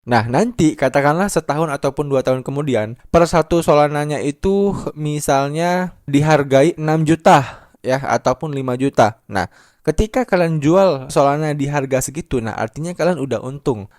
Nah, nanti katakanlah setahun ataupun 2 tahun kemudian, per satu Solananya itu misalnya dihargai 6 juta ya ataupun 5 juta. Nah, ketika kalian jual Solana di harga segitu, nah artinya kalian udah untung.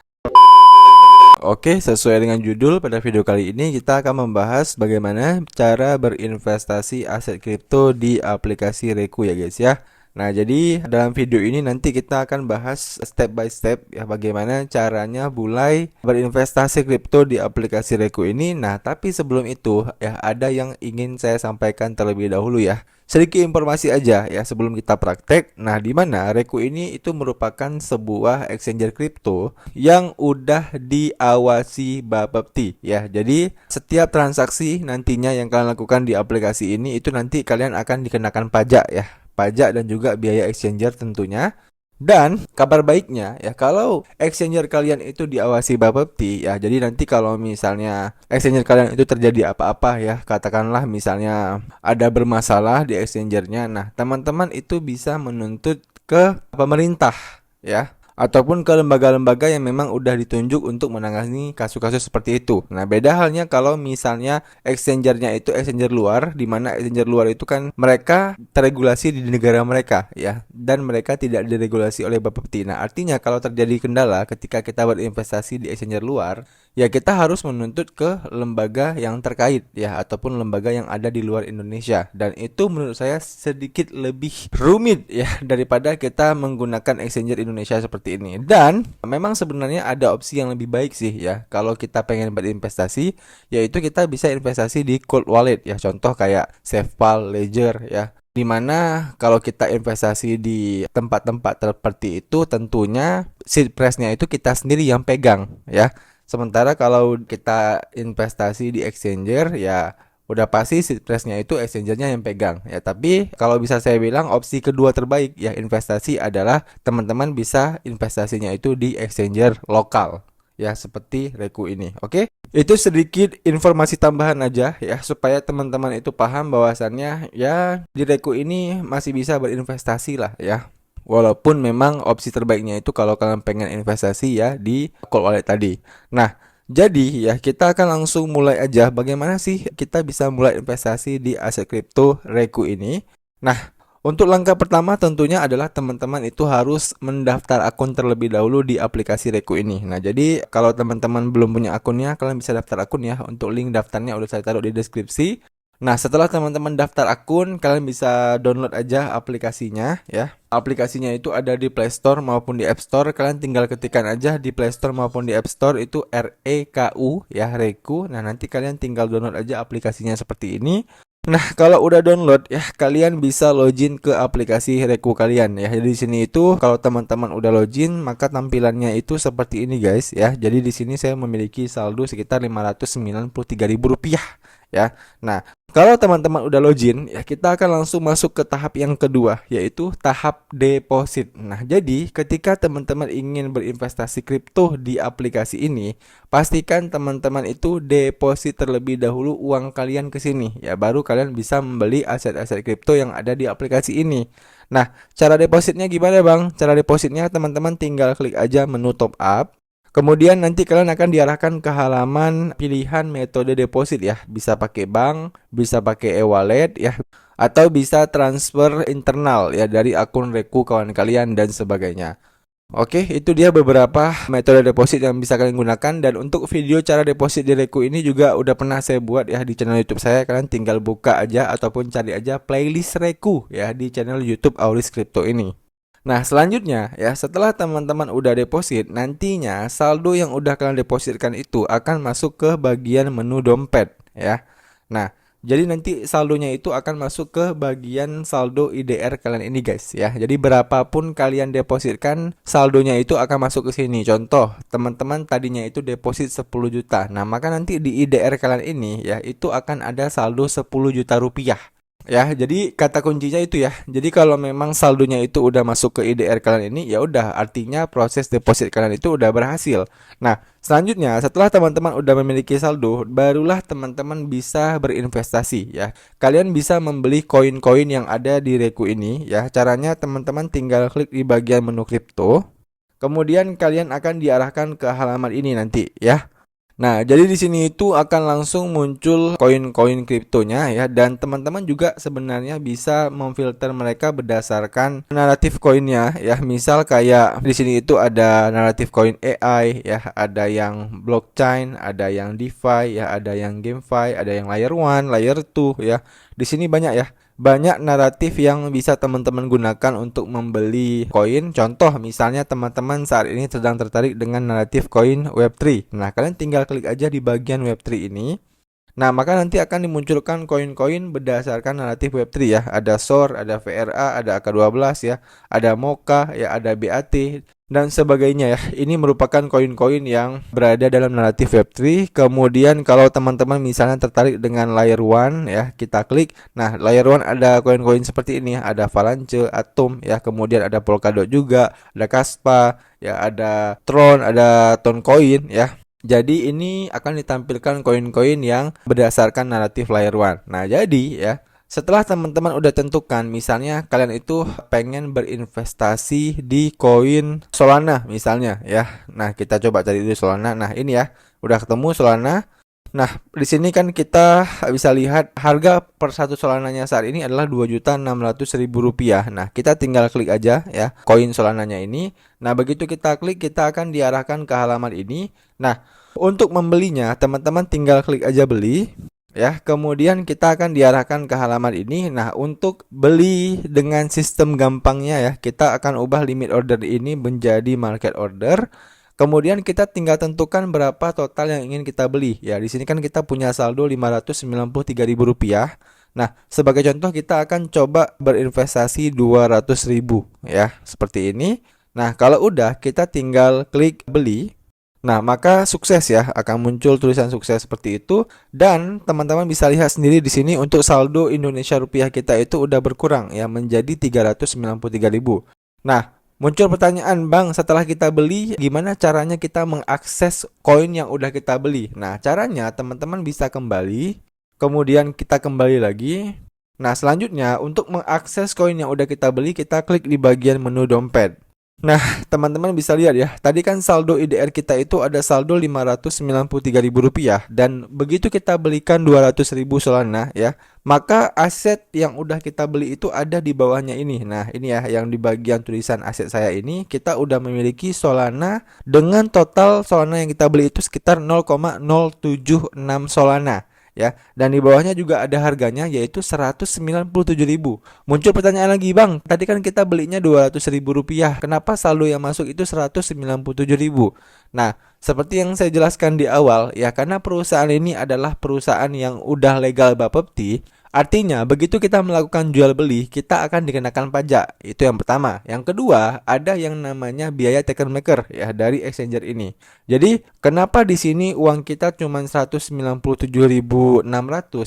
Oke, sesuai dengan judul, pada video kali ini kita akan membahas bagaimana cara berinvestasi aset kripto di aplikasi Reku ya guys ya. Nah, jadi dalam video ini nanti kita akan bahas step by step ya bagaimana caranya mulai berinvestasi kripto di aplikasi Reku ini. Nah, tapi sebelum itu ya ada yang ingin saya sampaikan terlebih dahulu ya. Sedikit informasi aja ya sebelum kita praktek. Nah, di mana Reku ini itu merupakan sebuah exchanger kripto yang udah diawasi Bapepti ya. Jadi setiap transaksi nantinya yang kalian lakukan di aplikasi ini itu nanti kalian akan dikenakan pajak ya. Pajak dan juga biaya exchanger tentunya. Dan kabar baiknya ya kalau exchanger kalian itu diawasi Bapepti ya, jadi nanti kalau misalnya exchanger kalian itu terjadi apa-apa ya, katakanlah misalnya ada bermasalah di exchangernya, nah teman-teman itu bisa menuntut ke pemerintah ya ataupun ke lembaga-lembaga yang memang udah ditunjuk untuk menangani kasus-kasus seperti itu. Nah, beda halnya kalau misalnya exchangernya itu exchanger luar, di mana exchanger luar itu kan mereka terregulasi di negara mereka ya, dan mereka tidak diregulasi oleh Bapepti. Nah, artinya kalau terjadi kendala ketika kita berinvestasi di exchanger luar, ya kita harus menuntut ke lembaga yang terkait ya ataupun lembaga yang ada di luar Indonesia, dan itu menurut saya sedikit lebih rumit ya daripada kita menggunakan exchanger Indonesia seperti ini. Dan memang sebenarnya ada opsi yang lebih baik sih ya kalau kita pengen berinvestasi, yaitu kita bisa investasi di cold wallet ya, contoh kayak SafePal, Ledger ya, dimana kalau kita investasi di tempat-tempat seperti itu tentunya seed price-nya itu kita sendiri yang pegang ya. Sementara kalau kita investasi di exchanger ya udah pasti seed price-nya itu exchangernya yang pegang ya. Tapi kalau bisa saya bilang opsi kedua terbaik ya investasi adalah teman-teman bisa investasinya itu di exchanger lokal ya seperti Reku ini. Oke? Itu sedikit informasi tambahan aja ya supaya teman-teman itu paham bahwasannya ya di Reku ini masih bisa berinvestasi lah ya. Walaupun memang opsi terbaiknya itu kalau kalian pengen investasi ya di cold wallet tadi. Nah, jadi ya kita akan langsung mulai aja bagaimana sih kita bisa mulai investasi di aset kripto Reku ini. Nah, untuk langkah pertama tentunya adalah teman-teman itu harus mendaftar akun terlebih dahulu di aplikasi Reku ini. Nah, jadi kalau teman-teman belum punya akunnya, kalian bisa daftar akun ya. Untuk link daftarnya udah saya taruh di deskripsi. Nah, setelah teman-teman daftar akun, kalian bisa download aja aplikasinya ya. Aplikasinya itu ada di Play Store maupun di App Store. Kalian tinggal ketikkan aja di Play Store maupun di App Store itu REKU ya, Reku. Nah, nanti kalian tinggal download aja aplikasinya seperti ini. Nah, kalau udah download ya, kalian bisa login ke aplikasi Reku kalian ya. Jadi di sini itu kalau teman-teman udah login, maka tampilannya itu seperti ini guys ya. Jadi di sini saya memiliki saldo sekitar Rp593.000 ya. Nah, kalau teman-teman udah login, ya kita akan langsung masuk ke tahap yang kedua, yaitu tahap deposit. Nah, jadi ketika teman-teman ingin berinvestasi kripto di aplikasi ini, pastikan teman-teman itu deposit terlebih dahulu uang kalian ke sini. Ya, baru kalian bisa membeli aset-aset kripto yang ada di aplikasi ini. Nah, cara depositnya gimana bang? Cara depositnya teman-teman tinggal klik aja menu top up. Kemudian nanti kalian akan diarahkan ke halaman pilihan metode deposit ya. Bisa pakai bank, bisa pakai e-wallet ya, atau bisa transfer internal ya dari akun Reku kawan kalian dan sebagainya. Oke, itu dia beberapa metode deposit yang bisa kalian gunakan, dan untuk video cara deposit di Reku ini juga udah pernah saya buat ya di channel YouTube saya. Kalian tinggal buka aja ataupun cari aja playlist Reku ya di channel YouTube Auris Crypto ini. Nah, selanjutnya ya setelah teman-teman udah deposit, nantinya saldo yang udah kalian depositkan itu akan masuk ke bagian menu dompet ya. Nah, jadi nanti saldonya itu akan masuk ke bagian saldo IDR kalian ini guys ya. Jadi berapapun kalian depositkan, saldonya itu akan masuk ke sini. Contoh, teman-teman tadinya itu deposit 10 juta. Nah, maka nanti di IDR kalian ini ya itu akan ada saldo 10 juta rupiah. Ya, jadi kata kuncinya itu ya. Jadi kalau memang saldonya itu udah masuk ke IDR kalian ini, ya udah artinya proses deposit kalian itu udah berhasil. Nah, selanjutnya setelah teman-teman udah memiliki saldo, barulah teman-teman bisa berinvestasi ya. Kalian bisa membeli koin-koin yang ada di Reku ini ya. Caranya teman-teman tinggal klik di bagian menu kripto. Kemudian kalian akan diarahkan ke halaman ini nanti ya. Nah, jadi di sini itu akan langsung muncul koin-koin kriptonya ya, dan teman-teman juga sebenarnya bisa memfilter mereka berdasarkan naratif koinnya ya. Misal kayak di sini itu ada naratif koin AI ya, ada yang blockchain, ada yang DeFi ya, ada yang GameFi, ada yang layer 1, layer 2 ya. Di sini banyak ya. Banyak naratif yang bisa teman-teman gunakan untuk membeli koin. Contoh misalnya teman-teman saat ini sedang tertarik dengan naratif koin Web3. Nah, kalian tinggal klik aja di bagian Web3 ini. Nah, maka nanti akan dimunculkan koin-koin berdasarkan naratif Web3 ya. Ada SOR, ada VRA, ada AK12 ya, ada Mocha ya, ada BAT dan sebagainya ya. Ini merupakan koin-koin yang berada dalam naratif Web3. Kemudian kalau teman-teman misalnya tertarik dengan layer 1 ya, kita klik. Nah, layer 1 ada koin-koin seperti ini, ada Avalanche, Atom ya, kemudian ada Polkadot juga, ada Kaspa ya, ada Tron, ada Toncoin ya. Jadi ini akan ditampilkan koin-koin yang berdasarkan naratif layer 1. Nah, jadi ya, setelah teman-teman udah tentukan, misalnya kalian itu pengen berinvestasi di koin Solana misalnya ya. Nah, kita coba cari dulu Solana. Nah, ini ya, udah ketemu Solana. Nah, di sini kan kita bisa lihat harga per satu Solananya saat ini adalah Rp2.600.000. Nah, kita tinggal klik aja ya koin Solananya ini. Nah, begitu kita klik, kita akan diarahkan ke halaman ini. Nah, untuk membelinya, teman-teman tinggal klik aja beli ya. Kemudian kita akan diarahkan ke halaman ini. Nah, untuk beli dengan sistem gampangnya ya, kita akan ubah limit order ini menjadi market order. Kemudian kita tinggal tentukan berapa total yang ingin kita beli. Ya, di sini kan kita punya saldo Rp593.000. Nah, sebagai contoh kita akan coba berinvestasi 200.000 ya, seperti ini. Nah, kalau udah kita tinggal klik beli. Nah, maka sukses ya, akan muncul tulisan sukses seperti itu, dan teman-teman bisa lihat sendiri di sini untuk saldo Indonesia rupiah kita itu udah berkurang ya menjadi 393.000. Nah, muncul pertanyaan, Bang, setelah kita beli, gimana caranya kita mengakses koin yang udah kita beli? Nah, caranya teman-teman bisa kembali, kemudian kita kembali lagi. Nah, selanjutnya untuk mengakses koin yang udah kita beli, kita klik di bagian menu dompet. Nah, teman-teman bisa lihat ya, tadi kan saldo IDR kita itu ada saldo Rp593.000, dan begitu kita belikan 200.000 Solana ya, maka aset yang udah kita beli itu ada di bawahnya ini. Nah, ini ya yang di bagian tulisan aset saya ini, kita udah memiliki Solana dengan total Solana yang kita beli itu sekitar 0,076 Solana. Ya, dan di bawahnya juga ada harganya yaitu Rp197.000. Muncul pertanyaan lagi, Bang, tadi kan kita belinya Rp200.000. Kenapa saldo yang masuk itu Rp197.000? Nah, seperti yang saya jelaskan di awal, ya karena perusahaan ini adalah perusahaan yang udah legal Bapepti. Artinya, begitu kita melakukan jual beli, kita akan dikenakan pajak. Itu yang pertama. Yang kedua, ada yang namanya biaya taker maker ya dari exchanger ini. Jadi, kenapa di sini uang kita cuma 197.600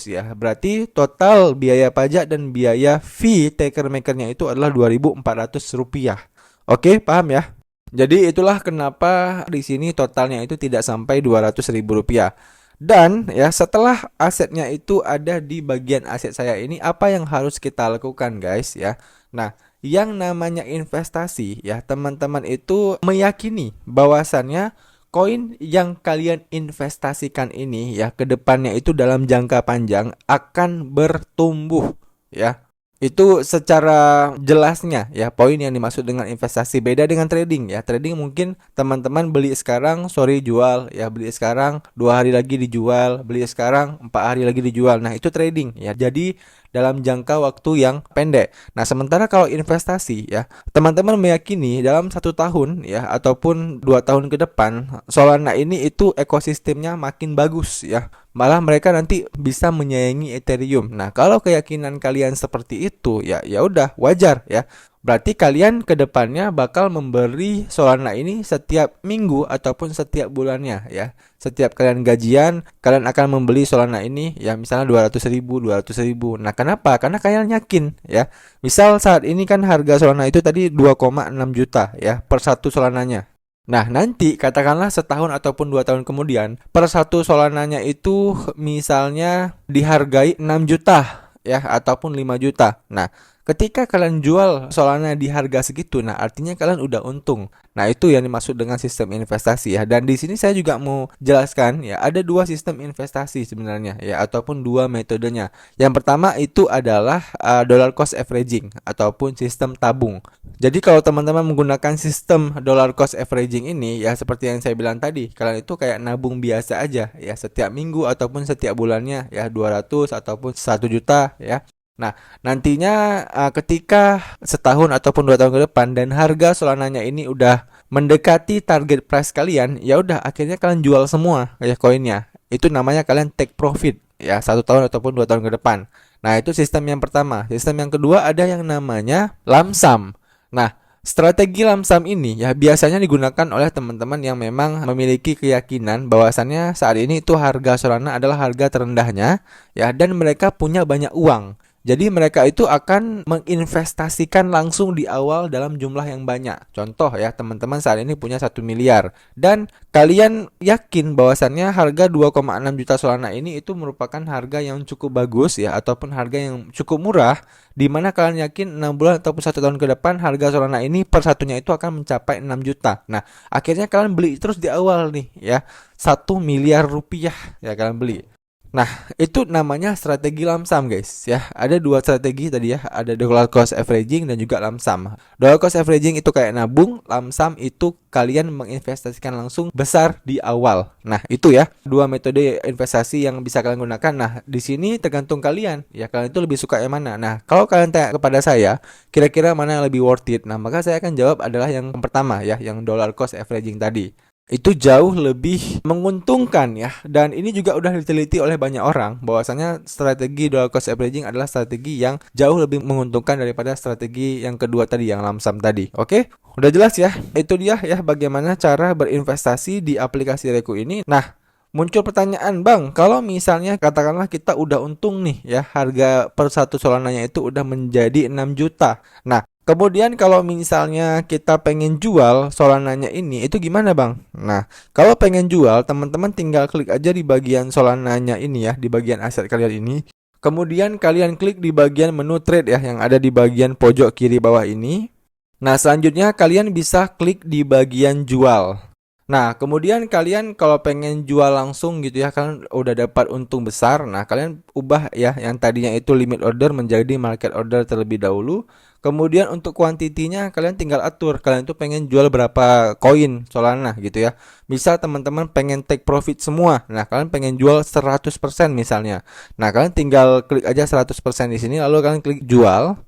ya? Berarti total biaya pajak dan biaya fee taker makernya itu adalah Rp2.400. Oke, paham ya? Jadi itulah kenapa di sini totalnya itu tidak sampai Rp200.000. Dan ya setelah asetnya itu ada di bagian aset saya ini, apa yang harus kita lakukan guys ya. Nah, yang namanya investasi ya, teman-teman itu meyakini bahwasannya koin yang kalian investasikan ini ya ke depannya itu dalam jangka panjang akan bertumbuh ya. Itu secara jelasnya ya poin yang dimaksud dengan investasi. Beda dengan trading ya. Trading mungkin teman-teman beli sekarang, sore jual ya, beli sekarang 2 hari lagi dijual, beli sekarang 4 hari lagi dijual. Nah, itu trading ya. Jadi dalam jangka waktu yang pendek. Nah, sementara kalau investasi ya, teman-teman meyakini dalam 1 tahun ya ataupun 2 tahun ke depan Solana ini itu ekosistemnya makin bagus ya. Malah mereka nanti bisa menyaingi Ethereum. Nah, kalau keyakinan kalian seperti itu ya udah wajar ya. Berarti kalian ke depannya bakal memberi Solana ini setiap minggu ataupun setiap bulannya ya. Setiap kalian gajian, kalian akan membeli Solana ini ya misalnya 200.000. Nah, kenapa? Karena kalian yakin ya. Misal saat ini kan harga Solana itu tadi 2,6 juta ya per satu Solananya. Nah, nanti katakanlah setahun ataupun 2 tahun kemudian per satu Solananya itu misalnya dihargai 6 juta ya ataupun 5 juta. Nah, ketika kalian jual Solana di harga segitu, nah artinya kalian udah untung. Nah, itu yang dimaksud dengan sistem investasi ya. Dan di sini saya juga mau jelaskan ya, ada dua sistem investasi sebenarnya ya, ataupun dua metodenya. Yang pertama itu adalah dollar cost averaging ataupun sistem tabung. Jadi kalau teman-teman menggunakan sistem dollar cost averaging ini ya, seperti yang saya bilang tadi, kalian itu kayak nabung biasa aja ya, setiap minggu ataupun setiap bulannya ya, 200 ataupun 1 juta ya. Nah, nantinya ketika setahun ataupun 2 tahun ke depan dan harga Solananya ini udah mendekati target price kalian, ya udah akhirnya kalian jual semua ya koinnya. Itu namanya kalian take profit ya, 1 tahun ataupun 2 tahun ke depan. Nah, itu sistem yang pertama. Sistem yang kedua ada yang namanya lump sum. Nah, strategi lump sum ini ya biasanya digunakan oleh teman-teman yang memang memiliki keyakinan bahwasannya saat ini itu harga Solana adalah harga terendahnya ya, dan mereka punya banyak uang. Jadi mereka itu akan menginvestasikan langsung di awal dalam jumlah yang banyak. Contoh ya, teman-teman saat ini punya 1 miliar dan kalian yakin bahwasannya harga 2,6 juta Solana ini itu merupakan harga yang cukup bagus ya, ataupun harga yang cukup murah, di mana kalian yakin 6 bulan ataupun 1 tahun ke depan harga Solana ini per satunya itu akan mencapai 6 juta. Nah, akhirnya kalian beli terus di awal nih ya, 1 miliar rupiah ya kalian beli. Nah, itu namanya strategi lump sum guys ya. Ada dua strategi tadi ya, ada dollar cost averaging dan juga lump sum. Dollar cost averaging itu kayak nabung, lump sum itu kalian menginvestasikan langsung besar di awal. Nah, itu ya dua metode investasi yang bisa kalian gunakan. Nah, di sini tergantung kalian ya, kalian itu lebih suka yang mana. Nah, kalau kalian tanya kepada saya, kira-kira mana yang lebih worth it? Nah, maka saya akan jawab adalah yang pertama ya, yang dollar cost averaging tadi. Itu jauh lebih menguntungkan ya, dan ini juga udah diteliti oleh banyak orang bahwasanya strategi dollar cost averaging adalah strategi yang jauh lebih menguntungkan daripada strategi yang kedua tadi, yang lump sum tadi. Oke, udah jelas ya, itu dia ya bagaimana cara berinvestasi di aplikasi Reku ini. Nah, muncul pertanyaan, Bang, kalau misalnya katakanlah kita udah untung nih ya, harga per satu Solananya itu udah menjadi 6 juta. Nah, kemudian kalau misalnya kita pengen jual Solananya ini, itu gimana Bang? Nah, kalau pengen jual, teman-teman tinggal klik aja di bagian Solananya ini ya, di bagian aset kalian ini. Kemudian kalian klik di bagian menu trade ya, yang ada di bagian pojok kiri bawah ini. Nah, selanjutnya kalian bisa klik di bagian jual. Nah, kemudian kalian kalau pengen jual langsung gitu ya, kalian udah dapat untung besar. Nah, kalian ubah ya, yang tadinya itu limit order menjadi market order terlebih dahulu. Kemudian untuk kuantitinya kalian tinggal atur, kalian tuh pengen jual berapa koin Solana gitu ya. Misal teman-teman pengen take profit semua. Nah, kalian pengen jual 100% misalnya. Nah, kalian tinggal klik aja 100% di sini, lalu kalian klik jual.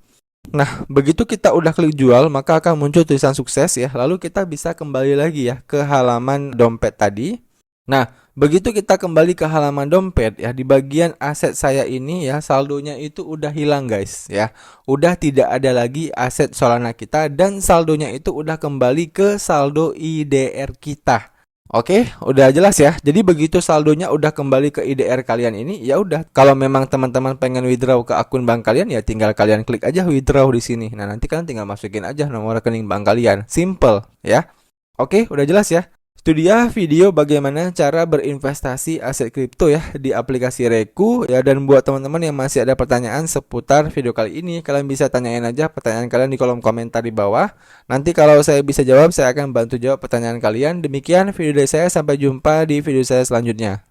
Nah, begitu kita udah klik jual, maka akan muncul tulisan sukses ya. Lalu kita bisa kembali lagi ya ke halaman dompet tadi. Nah, begitu kita kembali ke halaman dompet ya, di bagian aset saya ini ya, saldonya itu udah hilang guys ya. Udah tidak ada lagi aset Solana kita, dan saldonya itu udah kembali ke saldo IDR kita. Oke, udah jelas ya. Jadi begitu saldonya udah kembali ke IDR kalian ini, ya udah. Kalau memang teman-teman pengen withdraw ke akun bank kalian, ya tinggal kalian klik aja withdraw di sini. Nah, nanti kalian tinggal masukin aja nomor rekening bank kalian. Simple ya. Oke, udah jelas ya. Itu dia video bagaimana cara berinvestasi aset kripto ya di aplikasi Reku ya. Dan buat teman-teman yang masih ada pertanyaan seputar video kali ini, kalian bisa tanyain aja pertanyaan kalian di kolom komentar di bawah. Nanti kalau saya bisa jawab, saya akan bantu jawab pertanyaan kalian. Demikian video dari saya, sampai jumpa di video saya selanjutnya.